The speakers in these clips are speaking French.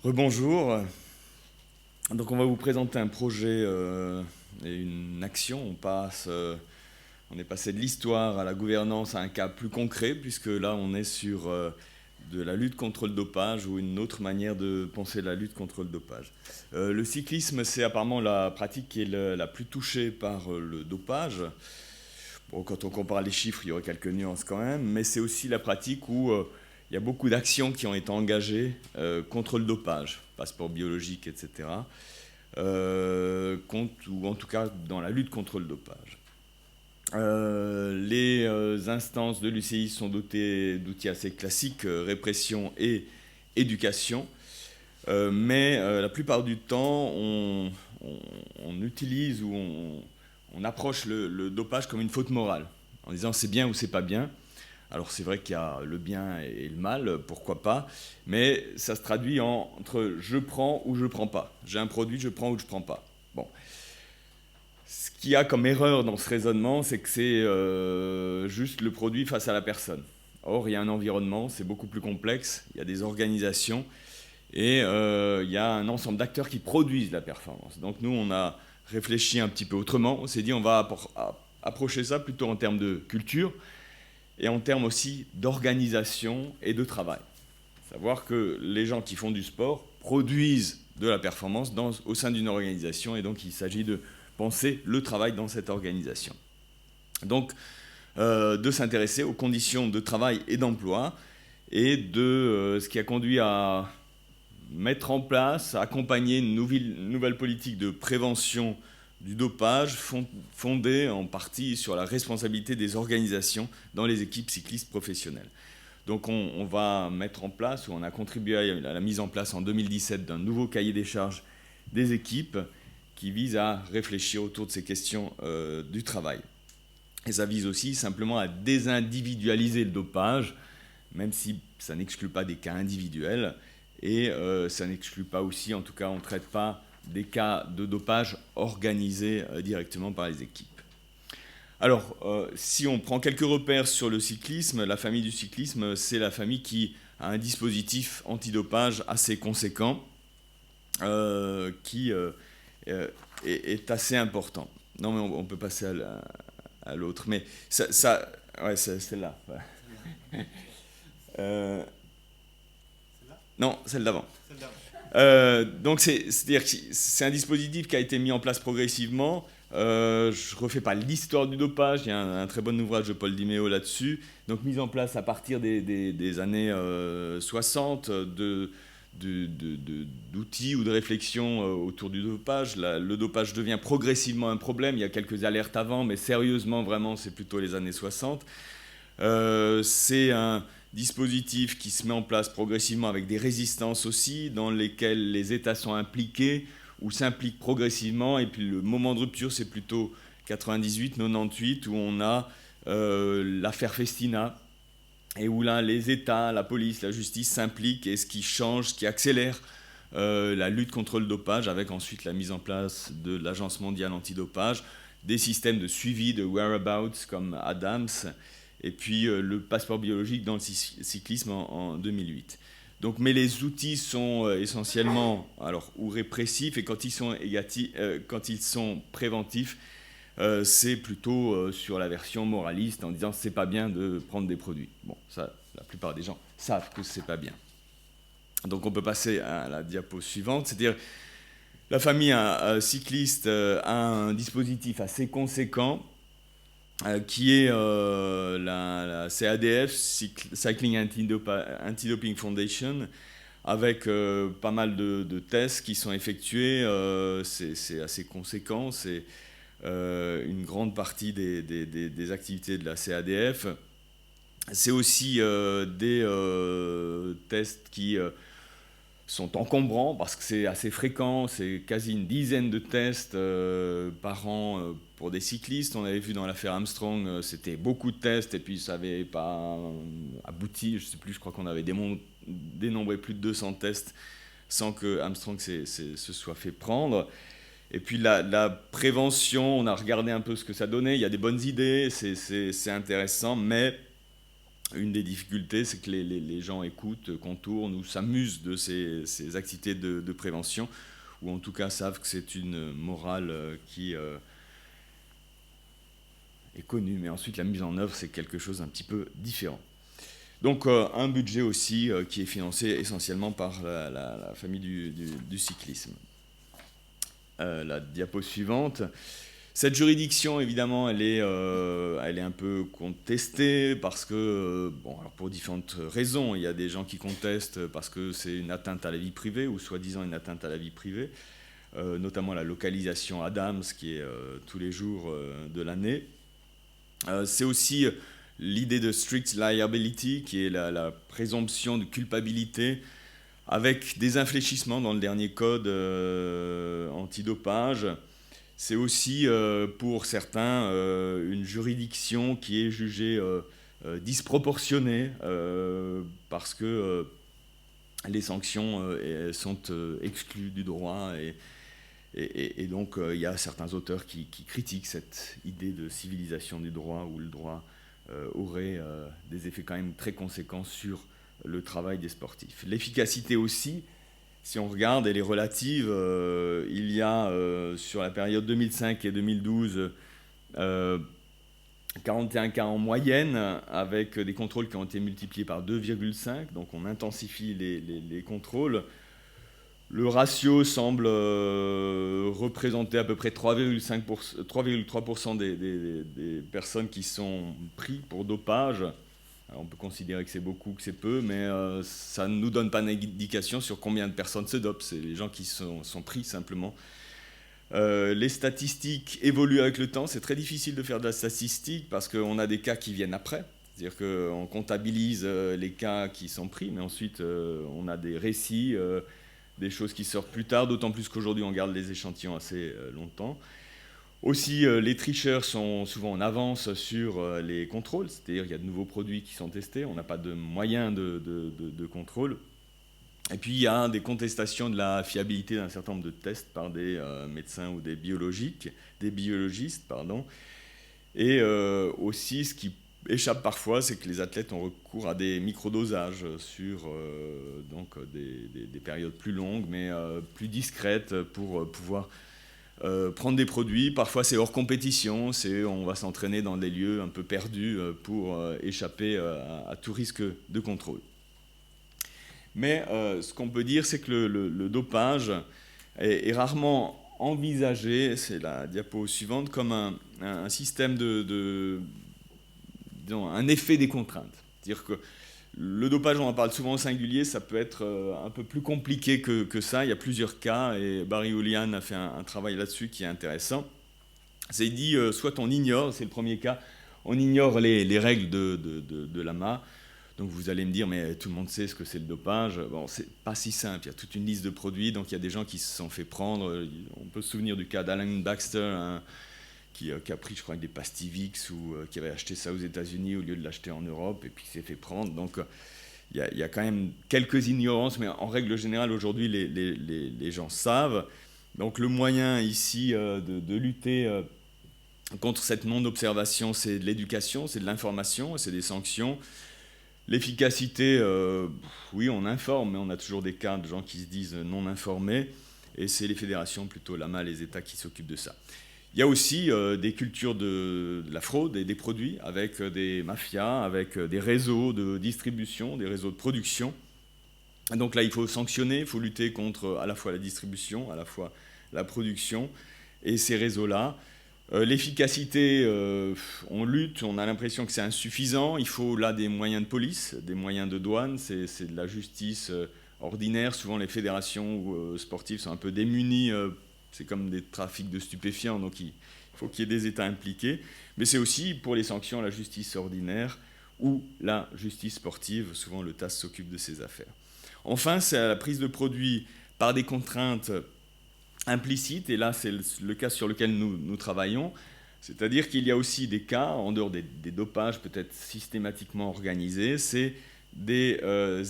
Rebonjour. Donc on va vous présenter un projet et une action. On est passé de l'histoire à la gouvernance à un cas plus concret, puisque là on est sur de la lutte contre le dopage ou une autre manière de penser la lutte contre le dopage. Le cyclisme, c'est apparemment la pratique qui est la plus touchée par le dopage. Bon, quand on compare les chiffres, il y aurait quelques nuances quand même, mais c'est aussi la pratique où il y a beaucoup d'actions qui ont été engagées contre le dopage, passeport biologique, etc., ou en tout cas dans la lutte contre le dopage. Les instances de l'UCI sont dotées d'outils assez classiques, répression et éducation, mais la plupart du temps, on utilise ou on approche le dopage comme une faute morale, en disant c'est bien ou c'est pas bien. Alors c'est vrai qu'il y a le bien et le mal, pourquoi pas, mais ça se traduit entre je prends ou je prends pas. J'ai un produit, je prends ou je prends pas. Bon. Ce qu'il y a comme erreur dans ce raisonnement, c'est que c'est juste le produit face à la personne. Or, il y a un environnement, c'est beaucoup plus complexe, il y a des organisations, et il y a un ensemble d'acteurs qui produisent la performance. Donc nous, on a réfléchi un petit peu autrement, on s'est dit on va approcher ça plutôt en termes de culture, et en termes aussi d'organisation et de travail. Savoir que les gens qui font du sport produisent de la performance au sein d'une organisation, et donc il s'agit de penser le travail dans cette organisation. Donc, de s'intéresser aux conditions de travail et d'emploi, et de ce qui a conduit à mettre en place, à accompagner une nouvelle politique de prévention du dopage fondée en partie sur la responsabilité des organisations dans les équipes cyclistes professionnelles. Donc on va mettre en place, ou on a contribué à la mise en place en 2017 d'un nouveau cahier des charges des équipes qui vise à réfléchir autour de ces questions du travail. Et ça vise aussi simplement à désindividualiser le dopage, même si ça n'exclut pas des cas individuels, et ça n'exclut pas aussi, en tout cas on ne traite pas des cas de dopage organisés directement par les équipes. Alors, si on prend quelques repères sur le cyclisme, la famille du cyclisme, c'est la famille qui a un dispositif antidopage assez conséquent, qui est assez important. Non, mais on peut passer à l'autre. Mais ouais, c'est celle-là. Non, celle d'avant. Donc c'est-à-dire que c'est un dispositif qui a été mis en place progressivement. Je ne refais pas l'histoire du dopage, il y a un très bon ouvrage de Paul Di Meo là-dessus. Donc mise en place à partir des années 60 d'outils ou de réflexions autour du dopage. Le dopage devient progressivement un problème. Il y a quelques alertes avant, mais sérieusement, vraiment, c'est plutôt les années 60. C'est un dispositif qui se met en place progressivement avec des résistances aussi, dans lesquelles les États sont impliqués ou s'impliquent progressivement. Et puis le moment de rupture, c'est plutôt 98, 98, où on a l'affaire Festina, et où là, les États, la police, la justice s'impliquent, et ce qui change, ce qui accélère la lutte contre le dopage, avec ensuite la mise en place de l'Agence mondiale antidopage, des systèmes de suivi de whereabouts comme ADAMS, et puis le passeport biologique dans le cyclisme en 2008. Donc, mais les outils sont essentiellement ou répressifs, et quand ils sont préventifs, c'est plutôt sur la version moraliste, en disant c'est pas bien de prendre des produits. Bon, ça, la plupart des gens savent que c'est pas bien. Donc on peut passer à la diapo suivante, c'est-à-dire la famille cycliste a un dispositif assez conséquent qui est la CADF, Cycling Anti-Doping Foundation, avec pas mal de tests qui sont effectués. C'est assez conséquent, c'est une grande partie des activités de la CADF. C'est aussi des tests qui sont encombrants parce que c'est assez fréquent, c'est quasi une dizaine de tests par an pour des cyclistes. On avait vu dans l'affaire Armstrong, c'était beaucoup de tests et puis ça n'avait pas abouti, je ne sais plus, je crois qu'on avait dénombré plus de 200 tests sans que Armstrong se soit fait prendre. Et puis la prévention, on a regardé un peu ce que ça donnait, il y a des bonnes idées, c'est intéressant, mais une des difficultés, c'est que les gens écoutent, contournent ou s'amusent de ces activités de prévention, ou en tout cas savent que c'est une morale qui est connue, mais ensuite la mise en œuvre, c'est quelque chose d'un petit peu différent. Donc un budget aussi qui est financé essentiellement par la famille du cyclisme. La diapo suivante. Cette juridiction, évidemment, elle est un peu contestée parce que, bon, alors pour différentes raisons, il y a des gens qui contestent parce que c'est une atteinte à la vie privée ou soi-disant une atteinte à la vie privée, notamment la localisation Adams qui est tous les jours de l'année. C'est aussi l'idée de strict liability qui est la présomption de culpabilité avec des infléchissements dans le dernier code antidopage. C'est aussi, pour certains, une juridiction qui est jugée disproportionnée parce que les sanctions sont exclues du droit et donc il y a certains auteurs qui critiquent cette idée de civilisation du droit où le droit aurait des effets quand même très conséquents sur le travail des sportifs. L'efficacité aussi, si on regarde, elle est relative. Il y a sur la période 2005 et 2012 41 cas en moyenne, avec des contrôles qui ont été multipliés par 2,5. Donc on intensifie les contrôles. Le ratio semble représenter à peu près 3,3% des personnes qui sont prises pour dopage. Alors on peut considérer que c'est beaucoup, que c'est peu, mais ça ne nous donne pas d'indication sur combien de personnes se dopent. C'est les gens qui sont pris simplement. Les statistiques évoluent avec le temps. C'est très difficile de faire de la statistique parce qu'on a des cas qui viennent après. C'est-à-dire qu'on comptabilise les cas qui sont pris, mais ensuite on a des récits, des choses qui sortent plus tard, d'autant plus qu'aujourd'hui on garde les échantillons assez longtemps. Aussi, les tricheurs sont souvent en avance sur les contrôles, c'est-à-dire qu'il y a de nouveaux produits qui sont testés, on n'a pas de moyens de contrôle. Et puis il y a des contestations de la fiabilité d'un certain nombre de tests par des médecins ou des biologistes. Et aussi, ce qui échappe parfois, c'est que les athlètes ont recours à des microdosages sur des périodes plus longues, mais plus discrètes pour pouvoir prendre des produits. Parfois c'est hors compétition, on va s'entraîner dans des lieux un peu perdus pour échapper à tout risque de contrôle. Mais ce qu'on peut dire, c'est que le dopage est rarement envisagé, c'est la diapo suivante, comme un système disons, un effet des contraintes. C'est-à-dire que le dopage, on en parle souvent au singulier, ça peut être un peu plus compliqué que ça. Il y a plusieurs cas et Barry Houlihan a fait un travail là-dessus qui est intéressant. C'est dit, soit on ignore, c'est le premier cas, on ignore les règles de l'AMA. Donc vous allez me dire, mais tout le monde sait ce que c'est le dopage. Bon, c'est pas si simple, il y a toute une liste de produits, donc il y a des gens qui se sont fait prendre. On peut se souvenir du cas d'Alan Baxter, qui a pris, je crois, des Pastivix ou qui avait acheté ça aux États-Unis au lieu de l'acheter en Europe et puis qui s'est fait prendre. Donc il y a quand même quelques ignorances, mais en règle générale, aujourd'hui, les gens savent. Donc le moyen ici de lutter contre cette non-observation, c'est de l'éducation, c'est de l'information, c'est des sanctions. L'efficacité, oui, on informe, mais on a toujours des cas de gens qui se disent non informés, et c'est les fédérations, plutôt l'AMA, les États qui s'occupent de ça. Il y a aussi des cultures de la fraude et des produits, avec des mafias, avec des réseaux de distribution, des réseaux de production. Donc là, il faut sanctionner, il faut lutter contre à la fois la distribution, à la fois la production, et ces réseaux-là. L'efficacité, on lutte, on a l'impression que c'est insuffisant. Il faut là des moyens de police, des moyens de douane, c'est de la justice ordinaire. Souvent les fédérations sportives sont un peu démunies, c'est comme des trafics de stupéfiants, donc il faut qu'il y ait des États impliqués. Mais c'est aussi pour les sanctions la justice ordinaire ou la justice sportive. Souvent le TAS s'occupe de ces affaires. Enfin, c'est à la prise de produits par des contraintes implicite, et là c'est le cas sur lequel nous travaillons, c'est-à-dire qu'il y a aussi des cas, en dehors des dopages peut-être systématiquement organisés, c'est des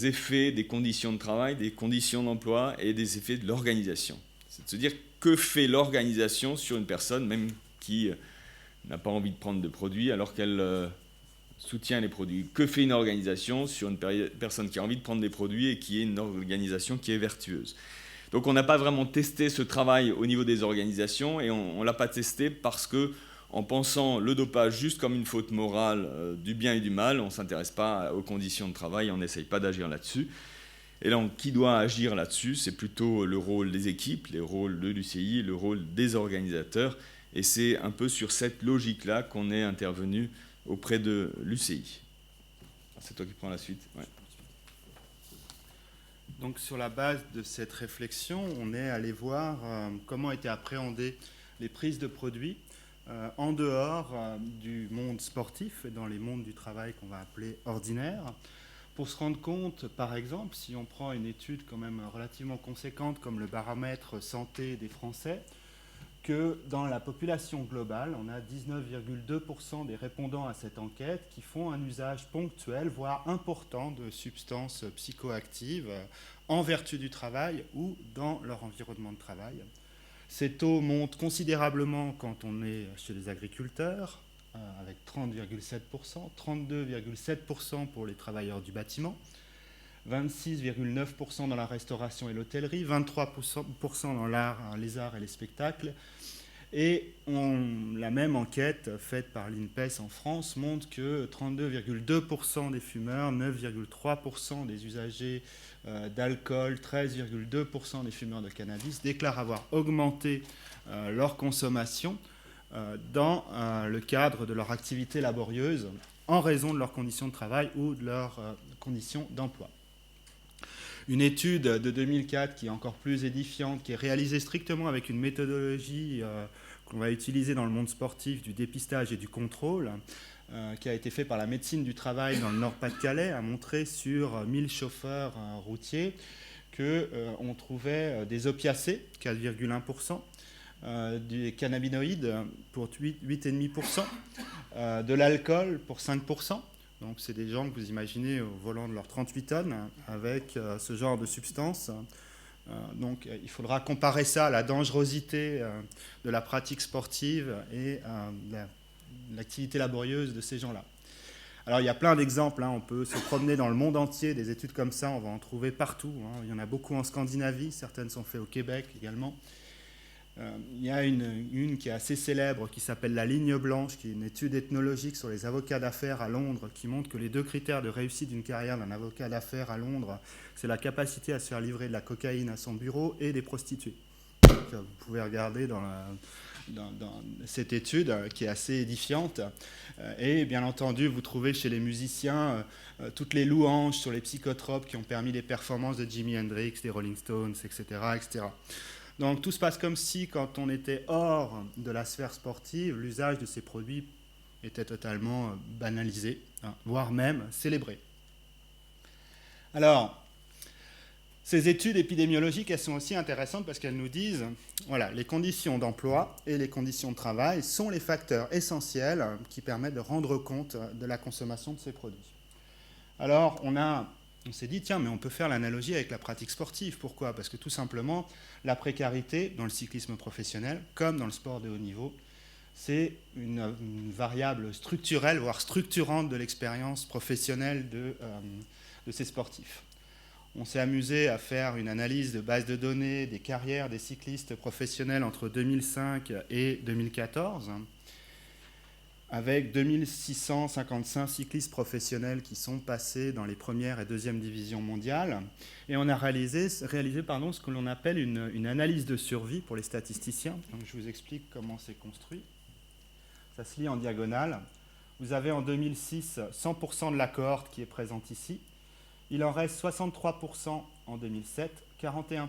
effets des conditions de travail, des conditions d'emploi et des effets de l'organisation. C'est de se dire que fait l'organisation sur une personne, même qui n'a pas envie de prendre de produits, alors qu'elle soutient les produits. Que fait une organisation sur une personne qui a envie de prendre des produits et qui est une organisation qui est vertueuse? Donc on n'a pas vraiment testé ce travail au niveau des organisations et on ne l'a pas testé parce que en pensant le dopage juste comme une faute morale du bien et du mal, on ne s'intéresse pas aux conditions de travail, on n'essaye pas d'agir là-dessus. Et donc, qui doit agir là-dessus? C'est plutôt le rôle des équipes, le rôle de l'UCI, le rôle des organisateurs. Et c'est un peu sur cette logique-là qu'on est intervenu auprès de l'UCI. C'est toi qui prends la suite. Ouais. Donc, sur la base de cette réflexion, on est allé voir comment étaient appréhendées les prises de produits en dehors du monde sportif et dans les mondes du travail qu'on va appeler ordinaires. Pour se rendre compte, par exemple, si on prend une étude quand même relativement conséquente comme le baromètre santé des Français, que dans la population globale, on a 19,2% des répondants à cette enquête qui font un usage ponctuel, voire important, de substances psychoactives en vertu du travail ou dans leur environnement de travail. Ces taux montent considérablement quand on est chez les agriculteurs, avec 30,7%, 32,7% pour les travailleurs du bâtiment, 26,9% dans la restauration et l'hôtellerie, 23% dans les arts et les spectacles. Et la même enquête faite par l'INPES en France montre que 32,2% des fumeurs, 9,3% des usagers d'alcool, 13,2% des fumeurs de cannabis déclarent avoir augmenté leur consommation dans le cadre de leur activité laborieuse en raison de leurs conditions de travail ou de leurs conditions d'emploi. Une étude de 2004 qui est encore plus édifiante, qui est réalisée strictement avec une méthodologie qu'on va utiliser dans le monde sportif du dépistage et du contrôle, qui a été fait par la médecine du travail dans le Nord-Pas-de-Calais, a montré sur 1000 chauffeurs routiers qu'on trouvait des opiacés, 4,1%, des cannabinoïdes pour 8,5%, de l'alcool pour 5%. Donc c'est des gens que vous imaginez au volant de leurs 38 tonnes avec ce genre de substances. Donc il faudra comparer ça à la dangerosité de la pratique sportive et l'activité laborieuse de ces gens-là. Alors il y a plein d'exemples, on peut se promener dans le monde entier, des études comme ça, on va en trouver partout. Il y en a beaucoup en Scandinavie, certaines sont faites au Québec également. Il y a une qui est assez célèbre qui s'appelle la ligne blanche, qui est une étude ethnologique sur les avocats d'affaires à Londres, qui montre que les 2 critères de réussite d'une carrière d'un avocat d'affaires à Londres, c'est la capacité à se faire livrer de la cocaïne à son bureau et des prostituées. Donc, vous pouvez regarder dans cette étude qui est assez édifiante. Et bien entendu, vous trouvez chez les musiciens toutes les louanges sur les psychotropes qui ont permis les performances de Jimi Hendrix, des Rolling Stones, etc., etc. Donc tout se passe comme si, quand on était hors de la sphère sportive, l'usage de ces produits était totalement banalisé, voire même célébré. Alors, ces études épidémiologiques, elles sont aussi intéressantes parce qu'elles nous disent, voilà, les conditions d'emploi et les conditions de travail sont les facteurs essentiels qui permettent de rendre compte de la consommation de ces produits. Alors, on s'est dit, tiens, mais on peut faire l'analogie avec la pratique sportive. Pourquoi? Parce que tout simplement, la précarité dans le cyclisme professionnel, comme dans le sport de haut niveau, c'est une variable structurelle, voire structurante de l'expérience professionnelle de ces sportifs. On s'est amusé à faire une analyse de base de données des carrières des cyclistes professionnels entre 2005 et 2014, avec 2655 cyclistes professionnels qui sont passés dans les premières et deuxièmes divisions mondiales. Et on a réalisé ce que l'on appelle une analyse de survie pour les statisticiens. Donc je vous explique comment c'est construit. Ça se lit en diagonale. Vous avez en 2006 100% de la cohorte qui est présente ici. Il en reste 63% en 2007, 41%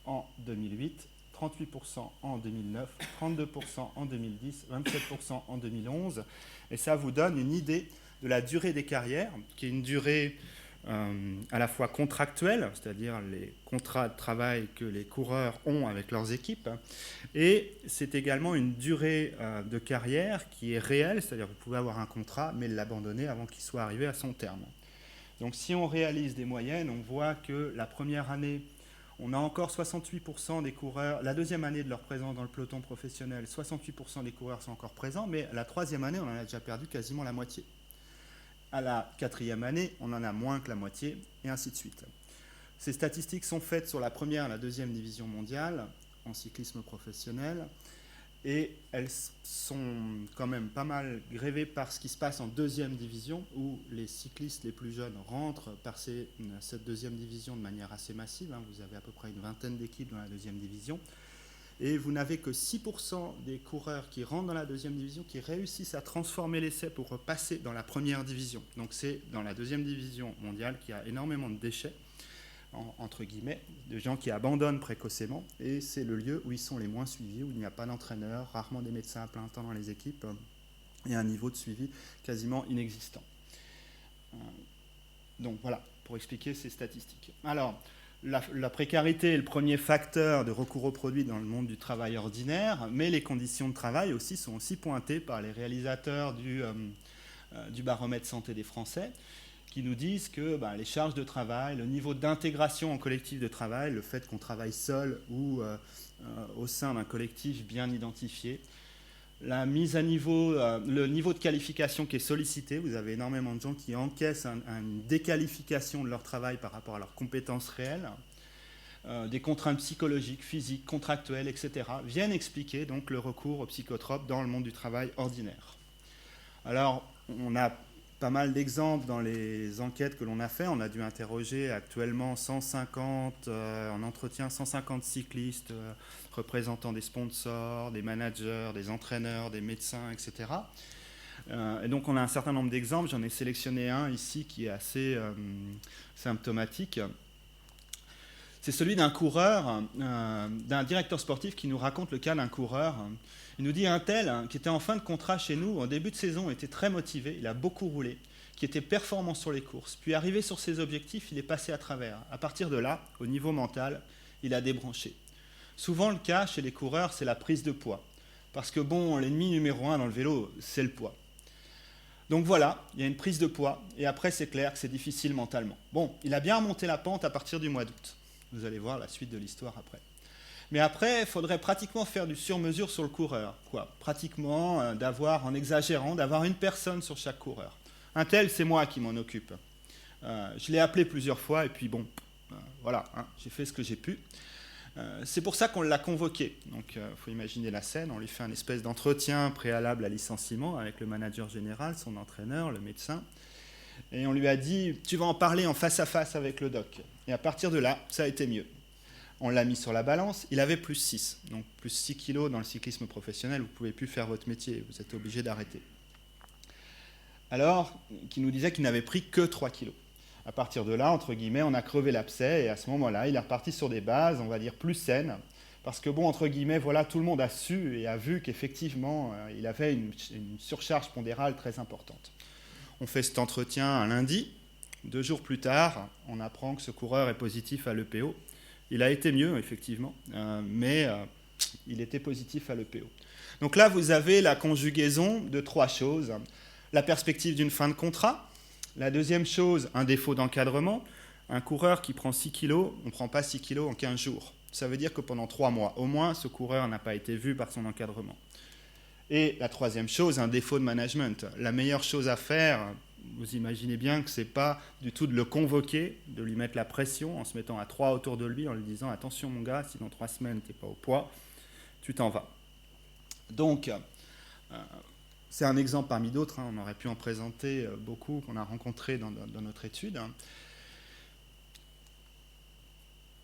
en 2008, 38% en 2009, 32% en 2010, 27% en 2011. Et ça vous donne une idée de la durée des carrières, qui est une durée à la fois contractuelle, c'est-à-dire les contrats de travail que les coureurs ont avec leurs équipes, et c'est également une durée de carrière qui est réelle, c'est-à-dire que vous pouvez avoir un contrat, mais l'abandonner avant qu'il soit arrivé à son terme. Donc si on réalise des moyennes, on voit que la première année, on a encore 68% des coureurs, la deuxième année de leur présence dans le peloton professionnel, 68% des coureurs sont encore présents, mais la troisième année, on en a déjà perdu quasiment la moitié. À la 4e année, on en a moins que la moitié, et ainsi de suite. Ces statistiques sont faites sur la 1e et la 2e division mondiale en cyclisme professionnel, et elles sont quand même pas mal grévées par ce qui se passe en 2e division, où les cyclistes les plus jeunes rentrent par cette 2e division de manière assez massive. Vous avez à peu près une vingtaine d'équipes dans la 2e division. Et vous n'avez que 6% des coureurs qui rentrent dans la 2e division qui réussissent à transformer l'essai pour repasser dans la 1re division. Donc c'est dans la 2e division mondiale qu'il y a énormément de déchets, entre guillemets, de gens qui abandonnent précocement. Et c'est le lieu où ils sont les moins suivis, où il n'y a pas d'entraîneur, rarement des médecins à plein temps dans les équipes, et un niveau de suivi quasiment inexistant. Donc voilà, pour expliquer ces statistiques. Alors, la précarité est le premier facteur de recours aux produits dans le monde du travail ordinaire, mais les conditions de travail aussi sont aussi pointées par les réalisateurs du baromètre santé des Français, qui nous disent que les charges de travail, le niveau d'intégration en collectif de travail, le fait qu'on travaille seul ou au sein d'un collectif bien identifié, la mise à niveau, le niveau de qualification qui est sollicité. Vous avez énormément de gens qui encaissent une déqualification de leur travail par rapport à leurs compétences réelles. Des contraintes psychologiques, physiques, contractuelles, etc. viennent expliquer donc le recours aux psychotropes dans le monde du travail ordinaire. Alors, on a pas mal d'exemples dans les enquêtes que l'on a fait. On a dû interroger actuellement 150, en entretien 150 cyclistes, représentant des sponsors, des managers, des entraîneurs, des médecins, etc. Et donc on a un certain nombre d'exemples. J'en ai sélectionné un ici qui est assez symptomatique. C'est celui d'un coureur, d'un directeur sportif qui nous raconte le cas d'un coureur. Il nous dit un tel qui était en fin de contrat chez nous, en début de saison, était très motivé, il a beaucoup roulé, qui était performant sur les courses. Puis arrivé sur ses objectifs, il est passé à travers. À partir de là, au niveau mental, il a débranché. Souvent le cas chez les coureurs, c'est la prise de poids. Parce que l'ennemi numéro 1 dans le vélo, c'est le poids. Donc voilà, il y a une prise de poids, et après c'est clair que c'est difficile mentalement. Il a bien remonté la pente à partir du mois d'août. Vous allez voir la suite de l'histoire après. Mais après, il faudrait pratiquement faire du sur-mesure sur le coureur. Pratiquement, en exagérant, d'avoir une personne sur chaque coureur. Un tel, c'est moi qui m'en occupe. Je l'ai appelé plusieurs fois, et puis voilà, j'ai fait ce que j'ai pu. C'est pour ça qu'on l'a convoqué. Donc, il faut imaginer la scène. On lui fait un espèce d'entretien préalable à licenciement avec le manager général, son entraîneur, le médecin. Et on lui a dit, tu vas en parler en face à face avec le doc. Et à partir de là, ça a été mieux. On l'a mis sur la balance, il avait plus 6. Donc plus 6 kilos dans le cyclisme professionnel, vous ne pouvez plus faire votre métier, vous êtes obligé d'arrêter. Alors, qui nous disait qu'il n'avait pris que 3 kilos. À partir de là, entre guillemets, on a crevé l'abcès, et à ce moment-là, il est reparti sur des bases, on va dire, plus saines, parce que entre guillemets, voilà, tout le monde a su et a vu qu'effectivement, il avait une surcharge pondérale très importante. On fait cet entretien un lundi. 2 jours plus tard, on apprend que ce coureur est positif à l'EPO. Il a été mieux, effectivement, mais il était positif à l'EPO. Donc là, vous avez la conjugaison de 3 choses. La perspective d'une fin de contrat. La deuxième chose, un défaut d'encadrement. Un coureur qui prend 6 kilos, on ne prend pas 6 kilos en 15 jours. Ça veut dire que pendant 3 mois, au moins, ce coureur n'a pas été vu par son encadrement. Et la troisième chose, un défaut de management. La meilleure chose à faire, vous imaginez bien que ce n'est pas du tout de le convoquer, de lui mettre la pression en se mettant à 3 autour de lui, en lui disant « Attention mon gars, si dans 3 semaines tu n'es pas au poids, tu t'en vas ». Donc, c'est un exemple parmi d'autres, on aurait pu en présenter beaucoup qu'on a rencontrés dans notre étude.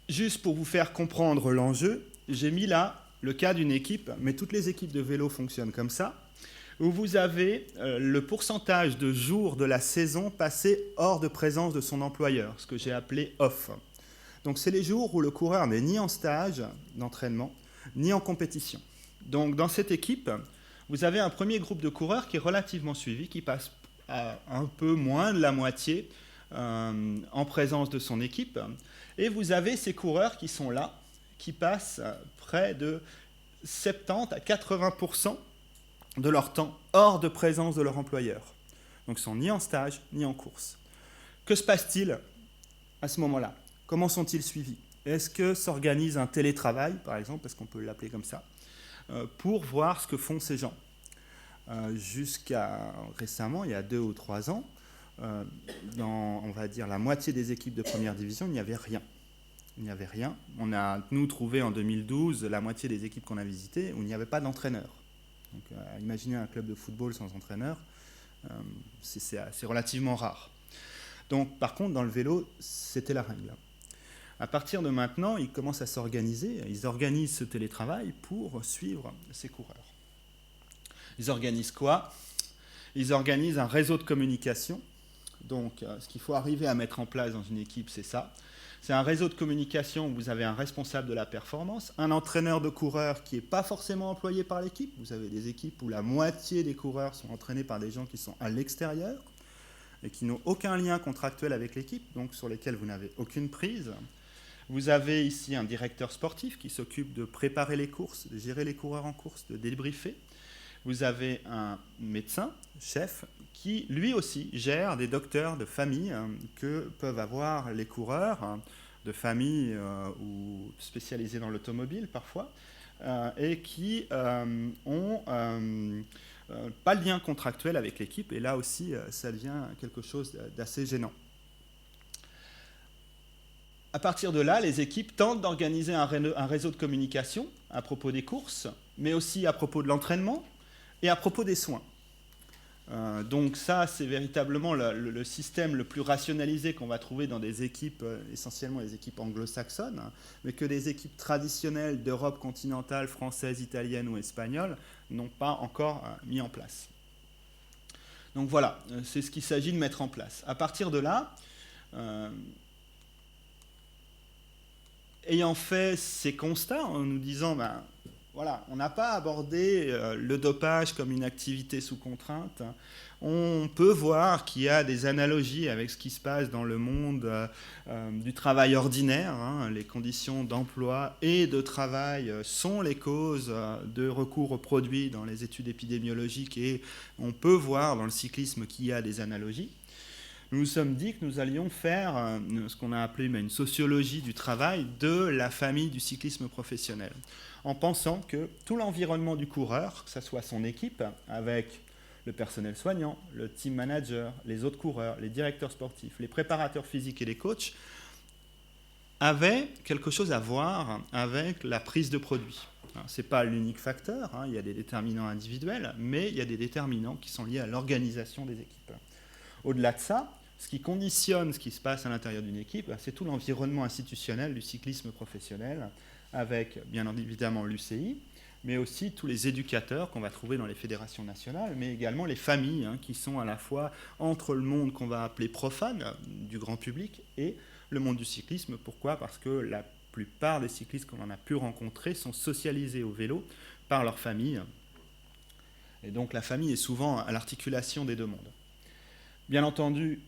Juste pour vous faire comprendre l'enjeu, j'ai mis là le cas d'une équipe, mais toutes les équipes de vélo fonctionnent comme ça, où vous avez le pourcentage de jours de la saison passés hors de présence de son employeur, ce que j'ai appelé off. Donc c'est les jours où le coureur n'est ni en stage d'entraînement, ni en compétition. Donc dans cette équipe, vous avez un premier groupe de coureurs qui est relativement suivi, qui passe à un peu moins de la moitié en présence de son équipe. Et vous avez ces coureurs qui sont là, qui passent près de 70 à 80% de leur temps hors de présence de leur employeur. Donc ils sont ni en stage, ni en course. Que se passe-t-il à ce moment-là? Comment sont-ils suivis? Est-ce que s'organise un télétravail, par exemple, parce qu'on peut l'appeler comme ça, pour voir ce que font ces gens? Jusqu'à récemment, il y a 2 ou 3 ans, dans, on va dire, la moitié des équipes de première division, il n'y avait rien. Il n'y avait rien. On a, nous, trouvé en 2012 la moitié des équipes qu'on a visitées où il n'y avait pas d'entraîneur. Donc, imaginez un club de football sans entraîneur, c'est relativement rare. Donc, par contre, dans le vélo, c'était la règle. À partir de maintenant, ils commencent à s'organiser. Ils organisent ce télétravail pour suivre ces coureurs. Ils organisent quoi? Ils organisent un réseau de communication. Donc, ce qu'il faut arriver à mettre en place dans une équipe, c'est ça. C'est un réseau de communication où vous avez un responsable de la performance, un entraîneur de coureurs qui n'est pas forcément employé par l'équipe. Vous avez des équipes où la moitié des coureurs sont entraînés par des gens qui sont à l'extérieur et qui n'ont aucun lien contractuel avec l'équipe, donc sur lesquels vous n'avez aucune prise. Vous avez ici un directeur sportif qui s'occupe de préparer les courses, de gérer les coureurs en course, de débriefer. Vous avez un médecin, chef, qui lui aussi gère des docteurs de famille que peuvent avoir les coureurs de famille ou spécialisés dans l'automobile parfois, et qui ont pas de lien contractuel avec l'équipe. Et là aussi, ça devient quelque chose d'assez gênant. À partir de là, les équipes tentent d'organiser un réseau de communication à propos des courses, mais aussi à propos de l'entraînement et à propos des soins. Donc ça, c'est véritablement le système le plus rationalisé qu'on va trouver dans des équipes, essentiellement les équipes anglo-saxonnes, mais que des équipes traditionnelles d'Europe continentale, française, italienne ou espagnole, n'ont pas encore mis en place. Donc voilà, c'est ce qu'il s'agit de mettre en place. À partir de là, ayant fait ces constats, en nous disant, voilà, on n'a pas abordé le dopage comme une activité sous contrainte. On peut voir qu'il y a des analogies avec ce qui se passe dans le monde du travail ordinaire. Les conditions d'emploi et de travail sont les causes de recours aux produits dans les études épidémiologiques et on peut voir dans le cyclisme qu'il y a des analogies. Nous nous sommes dit que nous allions faire ce qu'on a appelé une sociologie du travail de la famille du cyclisme professionnel, en pensant que tout l'environnement du coureur, que ce soit son équipe, avec le personnel soignant, le team manager, les autres coureurs, les directeurs sportifs, les préparateurs physiques et les coachs, avait quelque chose à voir avec la prise de produit. Ce n'est pas l'unique facteur, il y a des déterminants individuels, mais il y a des déterminants qui sont liés à l'organisation des équipes. Au-delà de ça, ce qui conditionne ce qui se passe à l'intérieur d'une équipe, c'est tout l'environnement institutionnel du cyclisme professionnel, avec bien évidemment l'UCI, mais aussi tous les éducateurs qu'on va trouver dans les fédérations nationales, mais également les familles qui sont à la fois entre le monde qu'on va appeler profane, du grand public, et le monde du cyclisme. Pourquoi? Parce que la plupart des cyclistes qu'on en a pu rencontrer sont socialisés au vélo par leur famille. Et donc la famille est souvent à l'articulation des deux mondes. Bien entendu,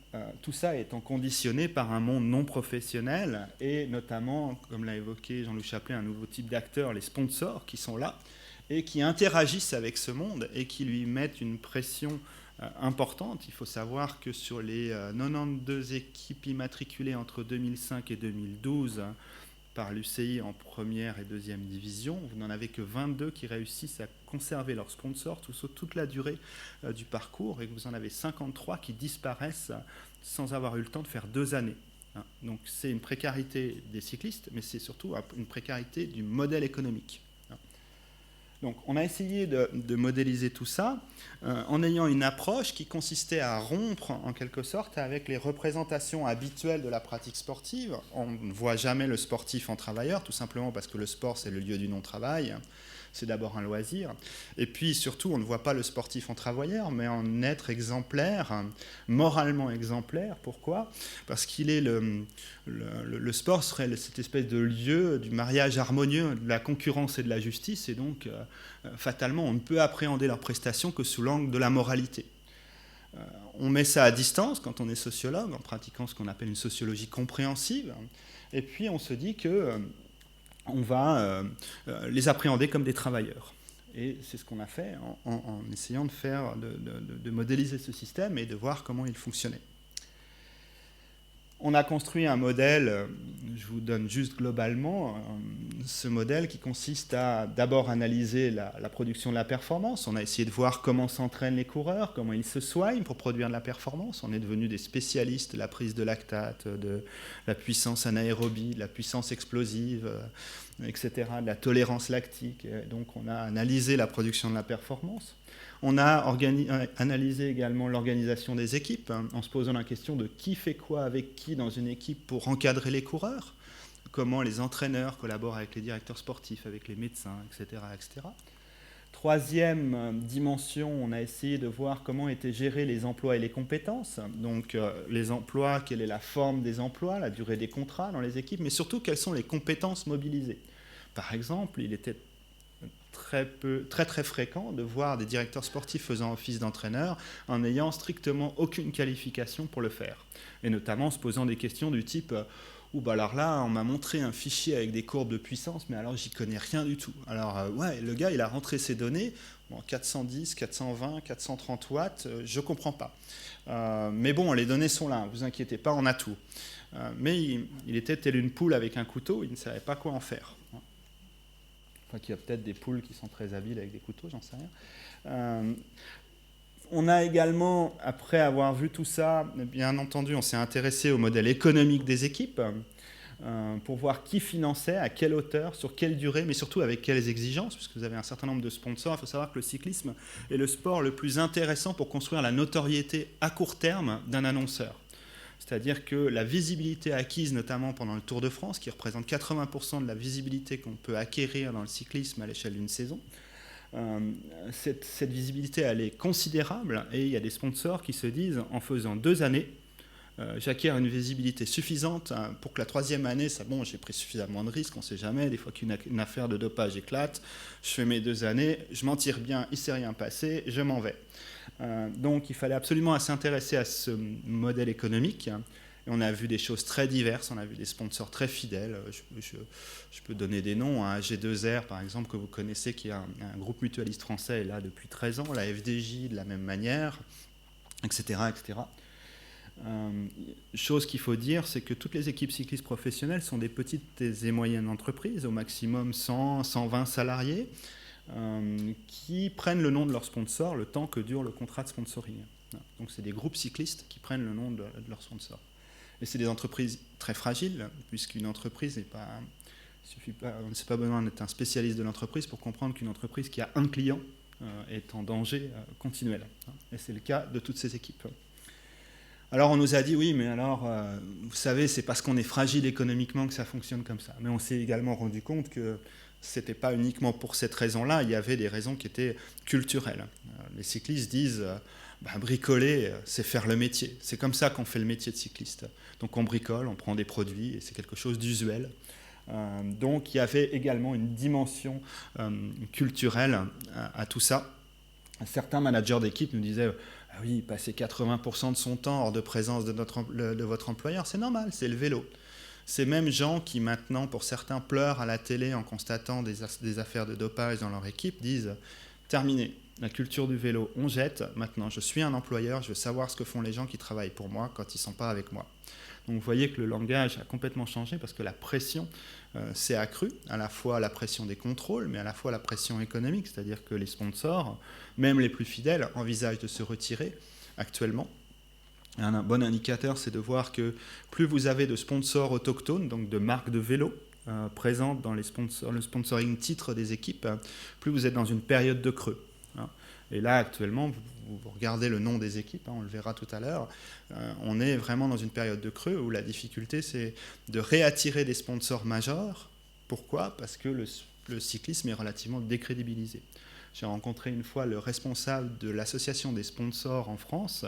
tout ça étant conditionné par un monde non professionnel et notamment, comme l'a évoqué Jean-Loup Chapelet, un nouveau type d'acteurs, les sponsors qui sont là et qui interagissent avec ce monde et qui lui mettent une pression importante. Il faut savoir que sur les 92 équipes immatriculées entre 2005 et 2012 par l'UCI en première et deuxième division, vous n'en avez que 22 qui réussissent à conserver leurs sponsors toute la durée du parcours et que vous en avez 53 qui disparaissent sans avoir eu le temps de faire 2 années. Donc c'est une précarité des cyclistes, mais c'est surtout une précarité du modèle économique. Donc on a essayé de modéliser tout ça en ayant une approche qui consistait à rompre en quelque sorte avec les représentations habituelles de la pratique sportive. On ne voit jamais le sportif en travailleur, tout simplement parce que le sport c'est le lieu du non-travail. C'est d'abord un loisir. Et puis surtout, on ne voit pas le sportif en travailleur, mais en être exemplaire, moralement exemplaire. Pourquoi? Parce qu'il est le sport serait cette espèce de lieu du mariage harmonieux de la concurrence et de la justice, et donc fatalement, on ne peut appréhender leurs prestations que sous l'angle de la moralité. On met ça à distance quand on est sociologue, en pratiquant ce qu'on appelle une sociologie compréhensive, et puis on se dit que on va les appréhender comme des travailleurs. Et c'est ce qu'on a fait en essayant de modéliser ce système et de voir comment il fonctionnait. On a construit un modèle, je vous donne juste globalement, ce modèle qui consiste à d'abord analyser la production de la performance. On a essayé de voir comment s'entraînent les coureurs, comment ils se soignent pour produire de la performance. On est devenu des spécialistes de la prise de lactate, de la puissance anaérobie, de la puissance explosive, etc., de la tolérance lactique. Donc on a analysé la production de la performance. On a analysé également l'organisation des équipes, en se posant la question de qui fait quoi avec qui dans une équipe pour encadrer les coureurs, comment les entraîneurs collaborent avec les directeurs sportifs, avec les médecins, etc., etc. Troisième dimension, on a essayé de voir comment étaient gérés les emplois et les compétences. Donc les emplois, quelle est la forme des emplois, la durée des contrats dans les équipes, mais surtout quelles sont les compétences mobilisées. Par exemple, il était très fréquent de voir des directeurs sportifs faisant office d'entraîneur en n'ayant strictement aucune qualification pour le faire. Et notamment se posant des questions du type alors là, on m'a montré un fichier avec des courbes de puissance, mais alors j'y connais rien du tout. Alors le gars, il a rentré ses données, 410, 420, 430 watts, je comprends pas. Mais bon, les données sont là, ne vous inquiétez pas, on a tout. Mais il était tel une poule avec un couteau, il ne savait pas quoi en faire. Enfin, qu'il y a peut-être des poules qui sont très habiles avec des couteaux, j'en sais rien. On a également, après avoir vu tout ça, bien entendu, on s'est intéressé au modèle économique des équipes pour voir qui finançait, à quelle hauteur, sur quelle durée, mais surtout avec quelles exigences, puisque vous avez un certain nombre de sponsors. Il faut savoir que le cyclisme est le sport le plus intéressant pour construire la notoriété à court terme d'un annonceur. C'est-à-dire que la visibilité acquise, notamment pendant le Tour de France, qui représente 80% de la visibilité qu'on peut acquérir dans le cyclisme à l'échelle d'une saison, cette visibilité, elle est considérable, et il y a des sponsors qui se disent, en faisant 2 années, j'acquiers une visibilité suffisante pour que la 3e année, j'ai pris suffisamment de risques, on ne sait jamais, des fois qu'une affaire de dopage éclate, je fais mes 2 années, je m'en tire bien, il ne s'est rien passé, je m'en vais. Donc il fallait absolument s'intéresser à ce modèle économique. Et on a vu des choses très diverses, on a vu des sponsors très fidèles. Je peux donner des noms, G2R par exemple, que vous connaissez, qui est un groupe mutualiste français, est là depuis 13 ans, la FDJ de la même manière, etc. etc. Chose qu'il faut dire, c'est que toutes les équipes cyclistes professionnelles sont des petites et moyennes entreprises, au maximum 100, 120 salariés, qui prennent le nom de leur sponsor le temps que dure le contrat de sponsoring. Donc c'est des groupes cyclistes qui prennent le nom de leur sponsor. Et c'est des entreprises très fragiles, puisqu'une entreprise n'est pas... on n'a pas besoin d'être un spécialiste de l'entreprise pour comprendre qu'une entreprise qui a un client est en danger continuel. Et c'est le cas de toutes ces équipes. Alors on nous a dit, oui, mais alors, vous savez, c'est parce qu'on est fragile économiquement que ça fonctionne comme ça. Mais on s'est également rendu compte que ce n'était pas uniquement pour cette raison-là, il y avait des raisons qui étaient culturelles. Les cyclistes disent, bricoler, c'est faire le métier. C'est comme ça qu'on fait le métier de cycliste. Donc on bricole, on prend des produits, et c'est quelque chose d'usuel. Donc il y avait également une dimension culturelle à tout ça. Certains managers d'équipe nous disaient, oui, passer 80% de son temps hors de présence de votre employeur, c'est normal, c'est le vélo. Ces mêmes gens qui maintenant, pour certains, pleurent à la télé en constatant des affaires de dopage dans leur équipe, disent « Terminé, la culture du vélo, on jette. Maintenant, je suis un employeur, je veux savoir ce que font les gens qui travaillent pour moi quand ils ne sont pas avec moi. » Donc vous voyez que le langage a complètement changé parce que la pression s'est accrue, à la fois la pression des contrôles, mais à la fois la pression économique, c'est-à-dire que les sponsors, même les plus fidèles, envisagent de se retirer actuellement. Un bon indicateur, c'est de voir que plus vous avez de sponsors autochtones, donc de marques de vélo, présentes dans le sponsoring titre des équipes, plus vous êtes dans une période de creux. Et là, actuellement, vous regardez le nom des équipes, on le verra tout à l'heure, on est vraiment dans une période de creux où la difficulté, c'est de réattirer des sponsors majeurs. Pourquoi ? Parce que le cyclisme est relativement décrédibilisé. J'ai rencontré une fois le responsable de l'association des sponsors en France,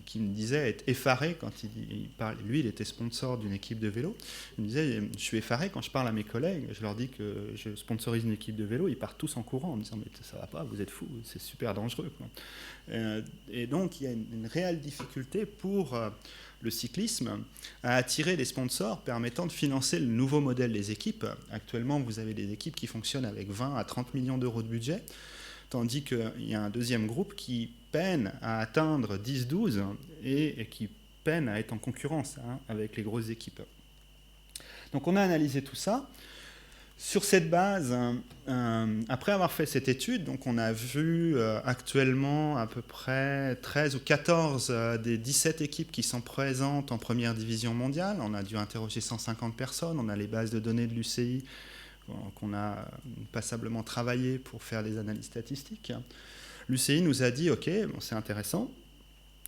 qui me disait être effaré quand il parle. Lui, il était sponsor d'une équipe de vélo. Il me disait, je suis effaré quand je parle à mes collègues, je leur dis que je sponsorise une équipe de vélo, ils partent tous en courant en me disant, mais ça va pas, vous êtes fous, c'est super dangereux, quoi. Et donc, il y a une réelle difficulté pour le cyclisme à attirer des sponsors permettant de financer le nouveau modèle des équipes. Actuellement, vous avez des équipes qui fonctionnent avec 20 à 30 millions d'euros de budget, tandis qu'il y a un deuxième groupe qui peine à atteindre 10-12 et qui peinent à être en concurrence avec les grosses équipes. Donc on a analysé tout ça. Sur cette base, après avoir fait cette étude, donc on a vu actuellement à peu près 13 ou 14 des 17 équipes qui sont présentes en première division mondiale. On a dû interroger 150 personnes. On a les bases de données de l'UCI qu'on a passablement travaillé pour faire des analyses statistiques. L'UCI nous a dit, OK, bon, c'est intéressant.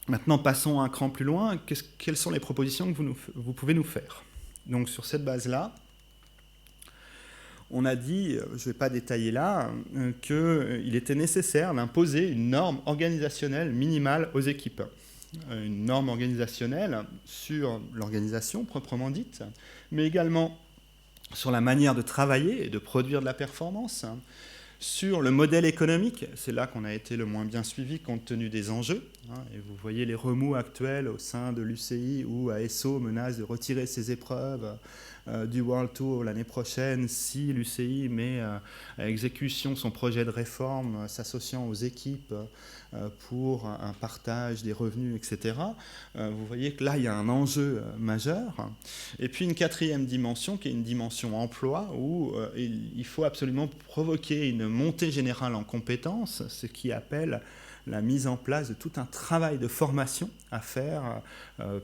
Maintenant, passons un cran plus loin. Quelles sont les propositions que vous pouvez nous faire? Donc sur cette base-là, on a dit, je ne vais pas détailler là, qu'il était nécessaire d'imposer une norme organisationnelle minimale aux équipes. Une norme organisationnelle sur l'organisation proprement dite, mais également sur la manière de travailler et de produire de la performance, sur le modèle économique, c'est là qu'on a été le moins bien suivi compte tenu des enjeux. Et vous voyez les remous actuels au sein de l'UCI où ASO menace de retirer ses épreuves du World Tour l'année prochaine si l'UCI met à exécution son projet de réforme s'associant aux équipes pour un partage des revenus, etc. Vous voyez que là, il y a un enjeu majeur. Et puis une quatrième dimension qui est une dimension emploi où il faut absolument provoquer une montée générale en compétences, ce qui appelle la mise en place de tout un travail de formation à faire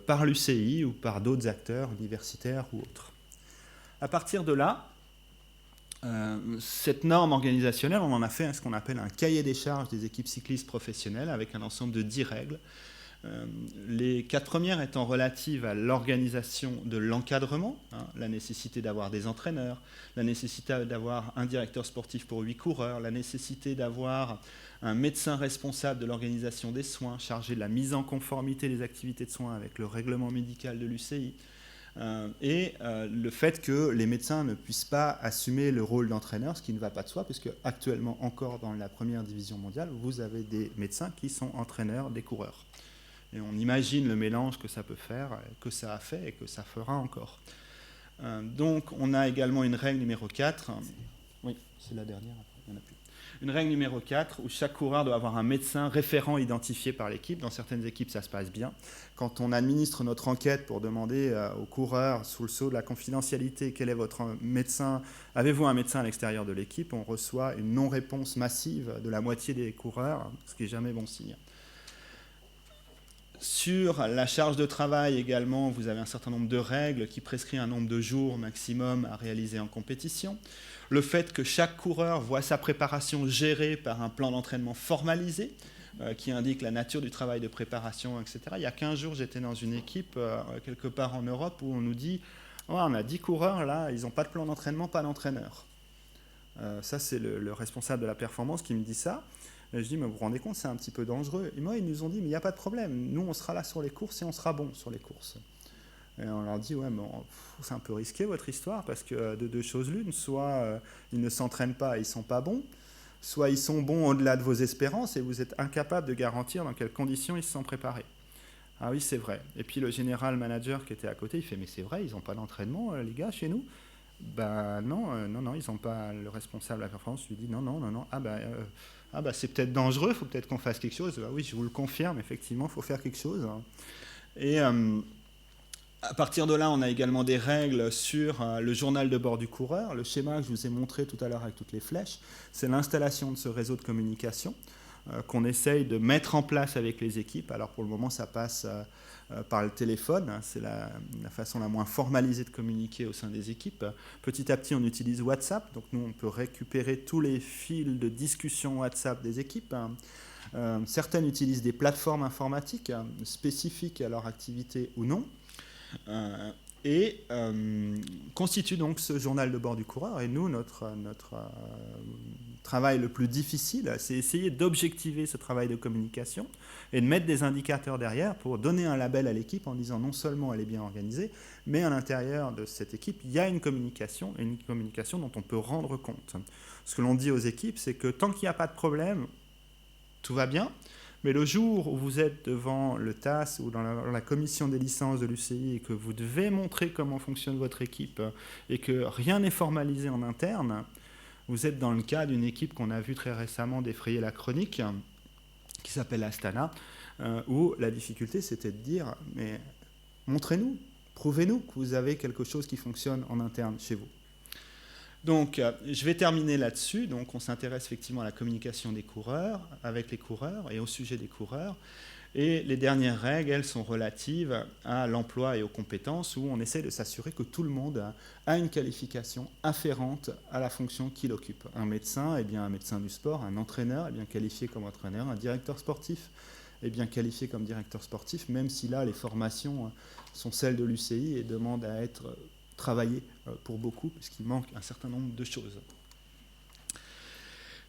par l'UCI ou par d'autres acteurs universitaires ou autres. À partir de là, cette norme organisationnelle, on en a fait ce qu'on appelle un cahier des charges des équipes cyclistes professionnelles avec un ensemble de 10 règles. Les 4 premières étant relatives à l'organisation de l'encadrement, la nécessité d'avoir des entraîneurs, la nécessité d'avoir un directeur sportif pour 8 coureurs, la nécessité d'avoir un médecin responsable de l'organisation des soins, chargé de la mise en conformité des activités de soins avec le règlement médical de l'UCI, et le fait que les médecins ne puissent pas assumer le rôle d'entraîneur, ce qui ne va pas de soi, puisque actuellement encore dans la première division mondiale, vous avez des médecins qui sont entraîneurs des coureurs. Et on imagine le mélange que ça peut faire, que ça a fait et que ça fera encore. Donc on a également une règle numéro 4. Oui, c'est la dernière, il n'y en a plus. Une règle numéro 4 où chaque coureur doit avoir un médecin référent identifié par l'équipe. Dans certaines équipes, ça se passe bien. Quand on administre notre enquête pour demander aux coureurs, sous le sceau de la confidentialité, quel est votre médecin, avez-vous un médecin à l'extérieur de l'équipe, on reçoit une non-réponse massive de la moitié des coureurs, ce qui n'est jamais bon signe. Sur la charge de travail également, vous avez un certain nombre de règles qui prescrivent un nombre de jours maximum à réaliser en compétition. Le fait que chaque coureur voit sa préparation gérée par un plan d'entraînement formalisé qui indique la nature du travail de préparation, etc. Il y a 15 jours, j'étais dans une équipe quelque part en Europe où on nous dit oh, on a 10 coureurs là, ils n'ont pas de plan d'entraînement, pas d'entraîneur. Ça, c'est le responsable de la performance qui me dit ça. Et je dis, mais vous vous rendez compte, c'est un petit peu dangereux. Et moi, ils nous ont dit, mais il n'y a pas de problème. Nous, on sera là sur les courses et on sera bon sur les courses. Et on leur dit, ouais, bon, c'est un peu risqué votre histoire, parce que de deux choses l'une, soit ils ne s'entraînent pas et ils ne sont pas bons, soit ils sont bons au-delà de vos espérances et vous êtes incapable de garantir dans quelles conditions ils se sont préparés. Ah oui, c'est vrai. Et puis le général manager qui était à côté, il fait, mais c'est vrai, ils n'ont pas d'entraînement, les gars, chez nous? Ben non, non, ils n'ont pas. Le responsable de la performance lui dit, non. Ah bah c'est peut-être dangereux, il faut peut-être qu'on fasse quelque chose. Bah oui, je vous le confirme, effectivement, il faut faire quelque chose. Et à partir de là, on a également des règles sur le journal de bord du coureur. Le schéma que je vous ai montré tout à l'heure avec toutes les flèches, c'est l'installation de ce réseau de communication qu'on essaye de mettre en place avec les équipes. Alors pour le moment, ça passe par le téléphone. C'est la façon la moins formalisée de communiquer au sein des équipes. Petit à petit, on utilise WhatsApp. Donc nous, on peut récupérer tous les fils de discussion WhatsApp des équipes. Certaines utilisent des plateformes informatiques spécifiques à leur activité ou non. Et constitue donc ce journal de bord du coureur. Et nous, notre travail le plus difficile, c'est essayer d'objectiver ce travail de communication et de mettre des indicateurs derrière pour donner un label à l'équipe en disant non seulement elle est bien organisée, mais à l'intérieur de cette équipe, il y a une communication dont on peut rendre compte. Ce que l'on dit aux équipes, c'est que tant qu'il n'y a pas de problème, tout va bien. Mais le jour où vous êtes devant le TAS ou dans la commission des licences de l'UCI et que vous devez montrer comment fonctionne votre équipe et que rien n'est formalisé en interne, vous êtes dans le cas d'une équipe qu'on a vu très récemment défrayer la chronique, qui s'appelle Astana, où la difficulté c'était de dire mais montrez-nous, prouvez-nous que vous avez quelque chose qui fonctionne en interne chez vous. Donc, je vais terminer là-dessus. Donc, on s'intéresse effectivement à la communication des coureurs, avec les coureurs et au sujet des coureurs. Et les dernières règles, elles sont relatives à l'emploi et aux compétences, où on essaie de s'assurer que tout le monde a une qualification afférente à la fonction qu'il occupe. Un médecin est bien un médecin du sport, un entraîneur est bien qualifié comme entraîneur, un directeur sportif est bien qualifié comme directeur sportif, même si là, les formations sont celles de l'UCI et demandent à être travaillées pour beaucoup, puisqu'il manque un certain nombre de choses.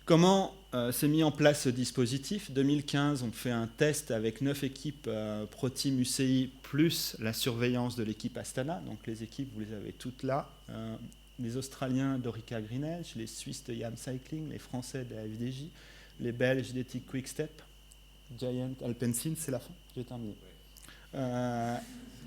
Comment s'est mis en place ce dispositif ? 2015, on fait un test avec 9 équipes Pro-Team UCI, plus la surveillance de l'équipe Astana. Donc les équipes, vous les avez toutes là. Les Australiens d'Orica Green Edge, les Suisses de YAM Cycling, les Français de la FDJ, les Belges d'Ethic Quickstep, Giant Alpecin, c'est la fin, j'ai terminé.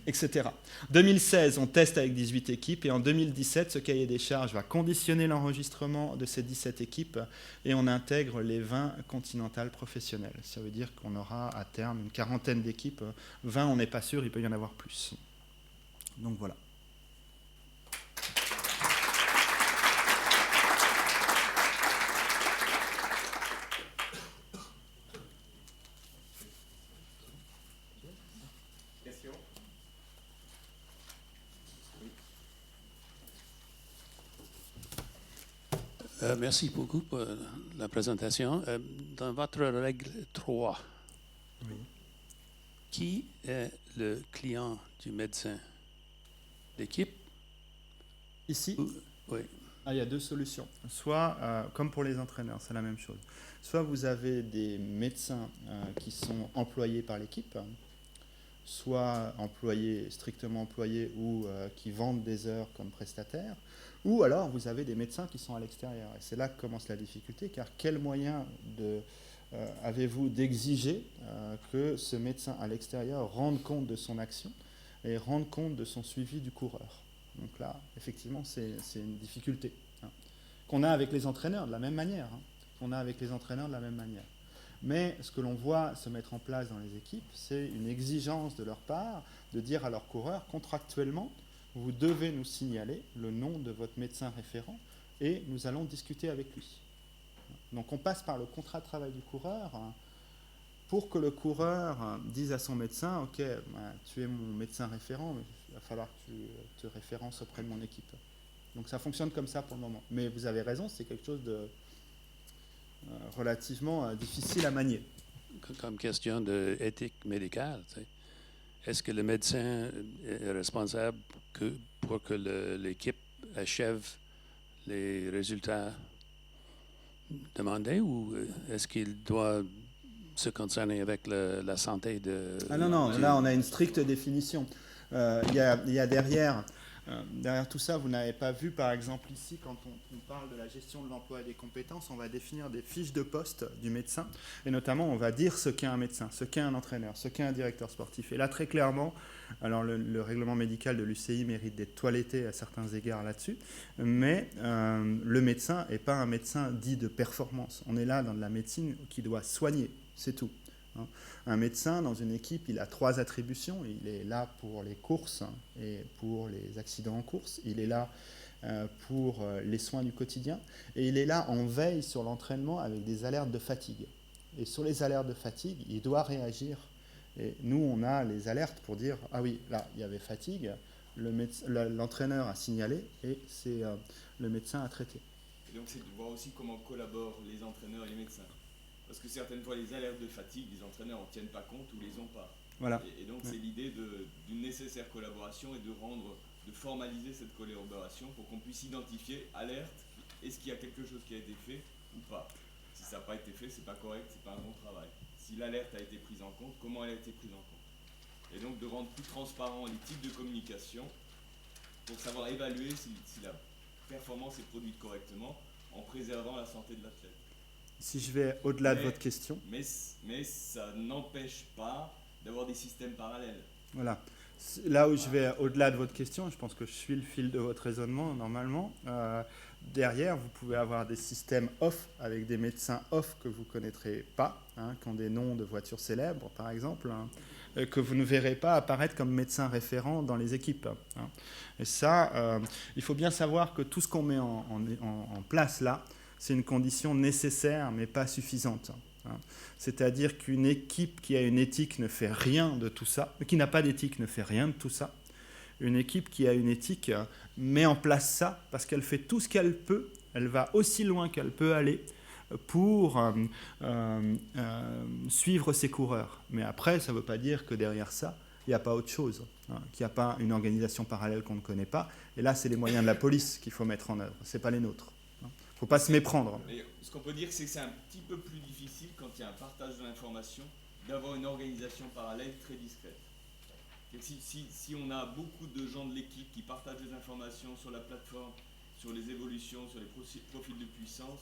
Etc. 2016, on teste avec 18 équipes et en 2017, ce cahier des charges va conditionner l'enregistrement de ces 17 équipes et on intègre les 20 continentales professionnelles. Ça veut dire qu'on aura à terme une quarantaine d'équipes. 20, on n'est pas sûr, il peut y en avoir plus. Donc voilà. Merci beaucoup pour la présentation. Dans votre règle 3, oui. Qui est le client du médecin? L'équipe? Ici? Oui. Il y a deux solutions. Soit, comme pour les entraîneurs, c'est la même chose. Soit vous avez des médecins qui sont employés par l'équipe, soit strictement employés ou qui vendent des heures comme prestataires, ou alors vous avez des médecins qui sont à l'extérieur. Et c'est là que commence la difficulté, car quel moyen avez-vous d'exiger que ce médecin à l'extérieur rende compte de son action et rende compte de son suivi du coureur? Donc là, effectivement, c'est une difficulté qu'on a avec les entraîneurs de la même manière. Mais ce que l'on voit se mettre en place dans les équipes, c'est une exigence de leur part de dire à leurs coureurs, contractuellement, vous devez nous signaler le nom de votre médecin référent et nous allons discuter avec lui. Donc on passe par le contrat de travail du coureur pour que le coureur dise à son médecin, ok, tu es mon médecin référent, mais il va falloir que tu te références auprès de mon équipe. Donc ça fonctionne comme ça pour le moment. Mais vous avez raison, c'est quelque chose de relativement difficile à manier. Comme question d'éthique médicale, tu sais. Est-ce que le médecin est responsable pour que l'équipe achève les résultats demandés ou est-ce qu'il doit se concerner avec la santé de... Ah non, là on a une stricte définition. Il y a derrière tout ça, vous n'avez pas vu, par exemple, ici, quand on parle de la gestion de l'emploi et des compétences, on va définir des fiches de poste du médecin, et notamment, on va dire ce qu'est un médecin, ce qu'est un entraîneur, ce qu'est un directeur sportif. Et là, très clairement, alors le règlement médical de l'UCI mérite d'être toiletté à certains égards là-dessus, mais le médecin n'est pas un médecin dit de performance. On est là dans de la médecine qui doit soigner, c'est tout. Un médecin, dans une équipe, il a 3 attributions. Il est là pour les courses et pour les accidents en course. Il est là pour les soins du quotidien. Et il est là en veille sur l'entraînement avec des alertes de fatigue. Et sur les alertes de fatigue, il doit réagir. Et nous, on a les alertes pour dire « Ah oui, là, il y avait fatigue. L'entraîneur a signalé et c'est le médecin a traité. » Et donc, c'est de voir aussi comment collaborent les entraîneurs et les médecins. Parce que certaines fois, les alertes de fatigue, les entraîneurs n'en tiennent pas compte ou les ont pas. Voilà. Et donc, c'est l'idée d'une nécessaire collaboration et de formaliser cette collaboration pour qu'on puisse identifier, alerte, est-ce qu'il y a quelque chose qui a été fait ou pas. Si ça n'a pas été fait, c'est pas correct, c'est pas un bon travail. Si l'alerte a été prise en compte, comment elle a été prise en compte. Et donc, de rendre plus transparent les types de communication pour savoir évaluer si la performance est produite correctement en préservant la santé de l'athlète. Si je vais au-delà de votre question. Mais ça n'empêche pas d'avoir des systèmes parallèles. Voilà. Là où je vais au-delà de votre question, je pense que je suis le fil de votre raisonnement normalement. Derrière, vous pouvez avoir des systèmes off avec des médecins off que vous ne connaîtrez pas, hein, qui ont des noms de voitures célèbres par exemple, hein, que vous ne verrez pas apparaître comme médecins référents dans les équipes. Hein. Et ça, il faut bien savoir que tout ce qu'on met en place là, c'est une condition nécessaire mais pas suffisante. Hein. C'est-à-dire qu'une équipe qui a une éthique ne fait rien de tout ça, qui n'a pas d'éthique ne fait rien de tout ça. Une équipe qui a une éthique met en place ça parce qu'elle fait tout ce qu'elle peut, elle va aussi loin qu'elle peut aller pour suivre ses coureurs. Mais après, ça ne veut pas dire que derrière ça, il n'y a pas autre chose, hein, qu'il n'y a pas une organisation parallèle qu'on ne connaît pas. Et là, c'est les moyens de la police qu'il faut mettre en œuvre, ce n'est pas les nôtres. Il ne faut pas se méprendre. Mais ce qu'on peut dire, c'est que c'est un petit peu plus difficile quand il y a un partage de l'information d'avoir une organisation parallèle très discrète. Si on a beaucoup de gens de l'équipe qui partagent des informations sur la plateforme, sur les évolutions, sur les profils de puissance,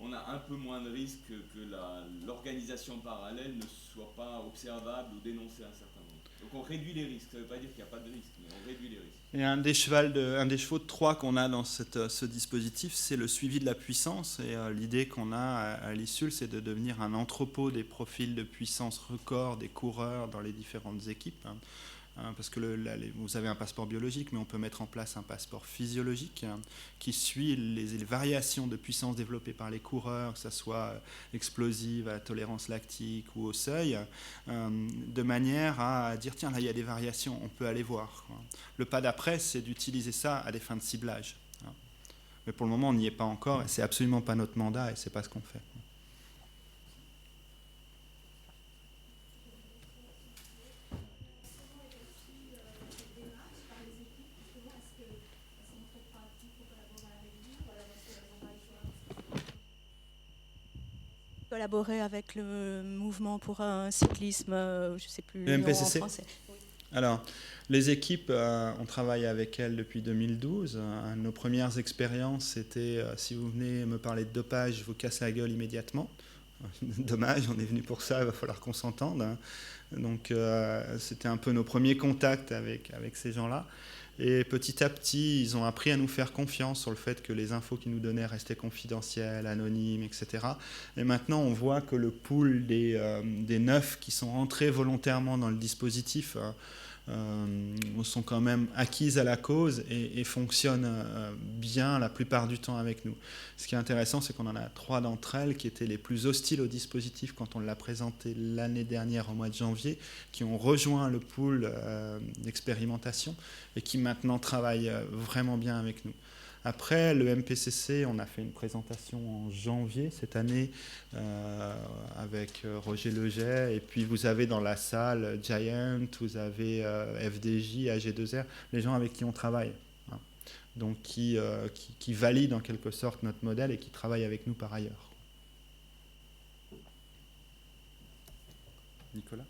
on a un peu moins de risques que l'organisation parallèle ne soit pas observable ou dénoncée à un certain moment. Donc on réduit les risques, ça ne veut pas dire qu'il n'y a pas de risques, mais on réduit les risques. Et un des chevaux de Troie qu'on a dans ce dispositif, c'est le suivi de la puissance. Et l'idée qu'on a à l'ISUL, c'est de devenir un entrepôt des profils de puissance record des coureurs dans les différentes équipes. Hein. Parce que vous avez un passeport biologique, mais on peut mettre en place un passeport physiologique, hein, qui suit les variations de puissance développées par les coureurs, que ce soit explosive, à la tolérance lactique ou au seuil, de manière à dire tiens, là il y a des variations, on peut aller voir. Hein. Le pas d'après, c'est d'utiliser ça à des fins de ciblage. Hein. Mais pour le moment, on n'y est pas encore et c'est absolument pas notre mandat et c'est pas ce qu'on fait. Collaborer avec le mouvement pour un cyclisme, je ne sais plus le nom en MPCC. français. Oui. Alors, les équipes, on travaille avec elles depuis 2012. Nos premières expériences, c'était si vous venez me parler de dopage, je vous casse la gueule immédiatement. Dommage, on est venu pour ça, il va falloir qu'on s'entende. Hein. Donc, c'était un peu nos premiers contacts avec ces gens-là. Et petit à petit, ils ont appris à nous faire confiance sur le fait que les infos qu'ils nous donnaient restaient confidentielles, anonymes, etc. Et maintenant, on voit que le pool des 9 qui sont rentrés volontairement dans le dispositif sont quand même acquises à la cause et fonctionnent bien la plupart du temps avec nous. Ce qui est intéressant, c'est qu'on en a 3 d'entre elles qui étaient les plus hostiles au dispositif quand on l'a présenté l'année dernière au mois de janvier, qui ont rejoint le pool d'expérimentation et qui maintenant travaillent vraiment bien avec nous. Après, le MPCC, on a fait une présentation en janvier cette année avec Roger Leget. Et puis, vous avez dans la salle Giant, vous avez FDJ, AG2R, les gens avec qui on travaille. Hein. Donc, qui valident en quelque sorte notre modèle et qui travaillent avec nous par ailleurs. Nicolas ?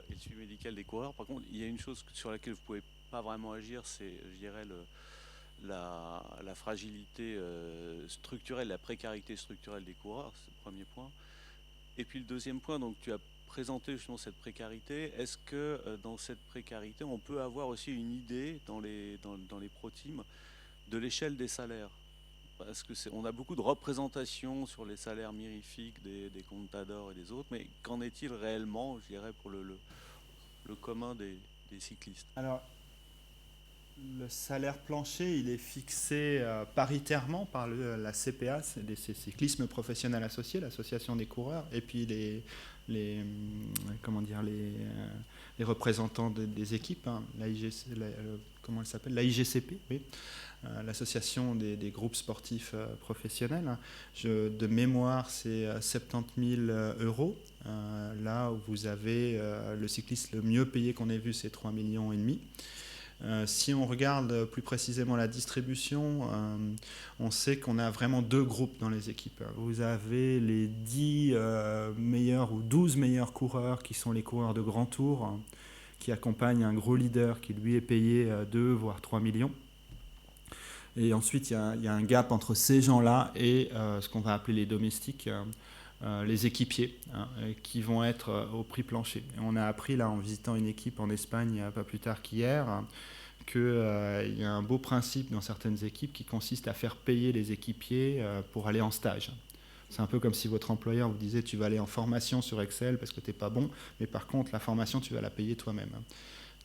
Et le suivi médical des coureurs. Par contre, il y a une chose sur laquelle vous ne pouvez pas vraiment agir, c'est, je dirais, la fragilité structurelle, la précarité structurelle des coureurs, c'est le premier point. Et puis le deuxième point, donc tu as présenté justement cette précarité. Est-ce que dans cette précarité, on peut avoir aussi une idée dans les pro-teams de l'échelle des salaires ? Parce qu'on a beaucoup de représentations sur les salaires mirifiques des Contador et des autres, mais qu'en est-il réellement, je dirais, pour le commun des cyclistes ? Alors, le salaire plancher, il est fixé paritairement par la CPA, c'est les cyclismes professionnels associés, l'association des coureurs, et puis les représentants des équipes, hein, comment elle s'appelle, l'AIGCP, oui. L'association des groupes sportifs professionnels. Hein. De mémoire, c'est 70 000 euros. Là où vous avez le cycliste le mieux payé qu'on ait vu, c'est 3,5 millions. Si on regarde plus précisément la distribution, on sait qu'on a vraiment 2 groupes dans les équipes. Vous avez les 10 meilleurs ou 12 meilleurs coureurs qui sont les coureurs de grand tour, hein, qui accompagnent un gros leader qui lui est payé 2 voire 3 millions. Et ensuite, il y a un gap entre ces gens-là et ce qu'on va appeler les domestiques, les équipiers, hein, qui vont être au prix plancher. Et on a appris, là, en visitant une équipe en Espagne, pas plus tard qu'hier, qu'il y a un beau principe dans certaines équipes qui consiste à faire payer les équipiers pour aller en stage. C'est un peu comme si votre employeur vous disait tu vas aller en formation sur Excel parce que tu n'es pas bon, mais par contre la formation tu vas la payer toi-même.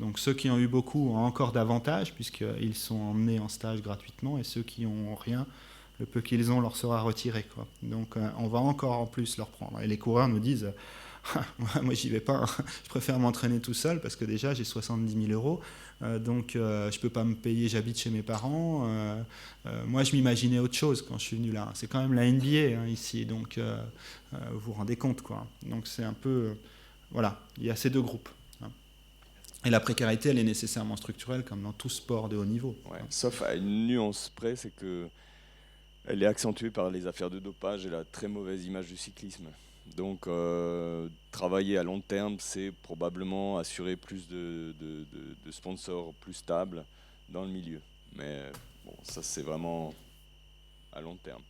Donc ceux qui ont eu beaucoup ont encore davantage puisqu'ils sont emmenés en stage gratuitement, et ceux qui n'ont rien, le peu qu'ils ont leur sera retiré, quoi. Donc on va encore en plus leur prendre. Et les coureurs nous disent moi j'y vais pas, hein. Je préfère m'entraîner tout seul parce que déjà j'ai 70 000 euros, donc je peux pas me payer, j'habite chez mes parents. Moi je m'imaginais autre chose quand je suis venu là. C'est quand même la NBA, hein, ici, donc vous vous rendez compte, quoi. Donc c'est un peu, voilà, il y a ces deux groupes. Hein. Et la précarité, elle est nécessairement structurelle comme dans tout sport de haut niveau. Ouais, sauf à une nuance près, c'est que elle est accentuée par les affaires de dopage et la très mauvaise image du cyclisme. Donc, travailler à long terme, c'est probablement assurer plus de sponsors plus stables dans le milieu. Mais bon, ça, c'est vraiment à long terme.